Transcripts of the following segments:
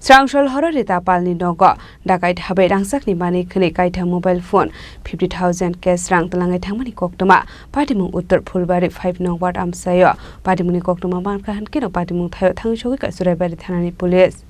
Srangshol horror rita palni Nogo, Dakait Habwi Rangchakni mani Khwnwi Kaitham mobile phone 50,000 cash rang Twlangwi thangmani koktoma Patimung Uttar Phulbari 5 nong ward amsayo Patimungni koktoma manka hankino Patimung thayo Thangjakha ka Suraibari thanani police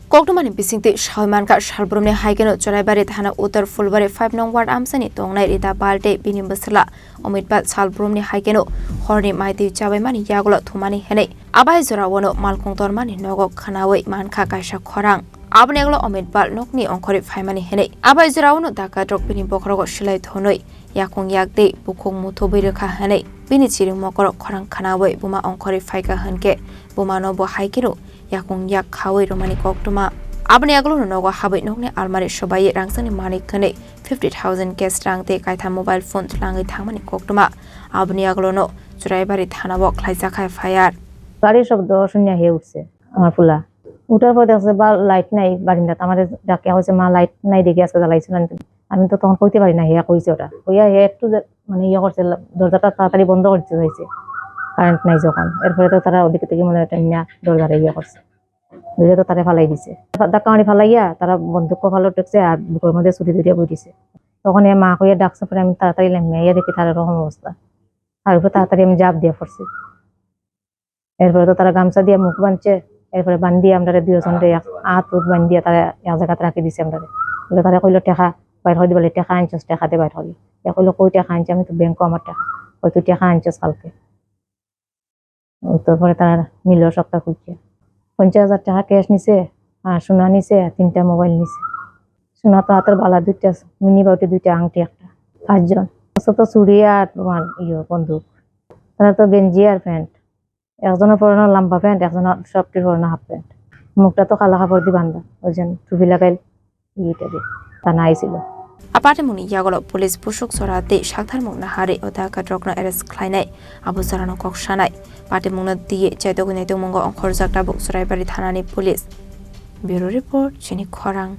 Koktomani bisingti Shalmanka Shalbrumni Haikeno Suraibari thana Uttar Phulbari 5 nong ward amsani tongnai rita balte binim basla Omitbat Shalbrumni Haikeno Horni maiti chabai mani yagulo thumani hene abai zorawono malkongtor mani Nogo Khwnwi manka kaisa Khorang abneglo Omitbat nokni ongkhori phaimani hene abai zorawono Dakait rok bini bokrogo silai thonoi yakong yakde bukhong muthoboi rekha hene bini chiring mokoro Khorang Khwnwi buma ongkhori phaika hanke buma no bo haikiro yakong yak khawai romani koktoma abneglo Nogo Habwi nokni almari sobai rangsani mani khane 50,000 cash rangte Kaitham mobile phone Twlangwi thangmani koktoma abneglo no Suraibari থানাবো Thangjakha fire গাড়ি শব্দ শুনে হে উঠছে আমার ফুলা উঠার পর দেখছে বা লাইট নাই বারিন্দাতে আমার ডাকে হইছে মা লাইট নাই দেখে আজকে জ্বালাইছিল আমি তো তখন কইতে পারি না হে কইছে ওটা হইয়া হে একটু মানে ইয়ে করছে দরজাটা তাড়াতাড়ি বন্ধ করতে হয়েছে কারেন্ট নাই যখন এরপরে তো তারা ওদিকে থেকে মনে একটা না দরজাটা ইয়ে করছে ধরে তো তারা ফালাই দিছে ডাকানি ফালাইয়া তারা বন্দুক ফালো টেকছে আর বুকের মধ্যে ছুটি ধরিয়া বইছে তখন এ মা কইয়া ডাকছে পরে আমি তাড়াতাড়ি লামিয়া দেখি তার এরকম অবস্থা আর উপরে তাড়াতাড়ি আমি জাপ দিয়ে পড়ছি এরপরে তো তারা গামছা দিয়ে মুখ বাঁধছে এরপরে বান্ধিয়ে আমরা দুজনরে হাত উঠ বান্ধিয়ে তারা এক জায়গাতে রাখি দিছে আমরা বলে তারা কইলো টাকা বাইর করে দিবলে টাকা আনছস টাকাতে বাইর হলি এ কইলো কই টাকা আনছি আমি তো ব্যাংকে আমার টাকা কই তুই টাকা আনছস কালকে তারপরে তারা নিল সবটা খুঁজছে 50,000 টাকা ক্যাশ নিছে আর সোনা নিছে 3টা মোবাইল নিছে সোনা তো হাতের বালা 2টা মিনি বাউটি 2টা আংটি একটা 5 জন তো চুড়ি আর তোমার ইয়ে বন্দুক তারা তো গেঞ্জি আর প্যান্ট একজনের পরনো লম্বা প্যান্ট একজনের সবটির পরনো হাফ প্যান্ট মুখটা তো কালা কাপড় দিয়ে বান্ধা ওইজন টুপি লাগাইল ইয়েটা দিয়ে তা আইছিল Apartemuni yagolo police pushuk sorate shakthar nahaare o Dakait rokno arrest khlainai abu sarano kokshanai patemungna diye chaitogune tongmongo onkhor jakta bu Suraibari thanani police bureau report Chini Khorang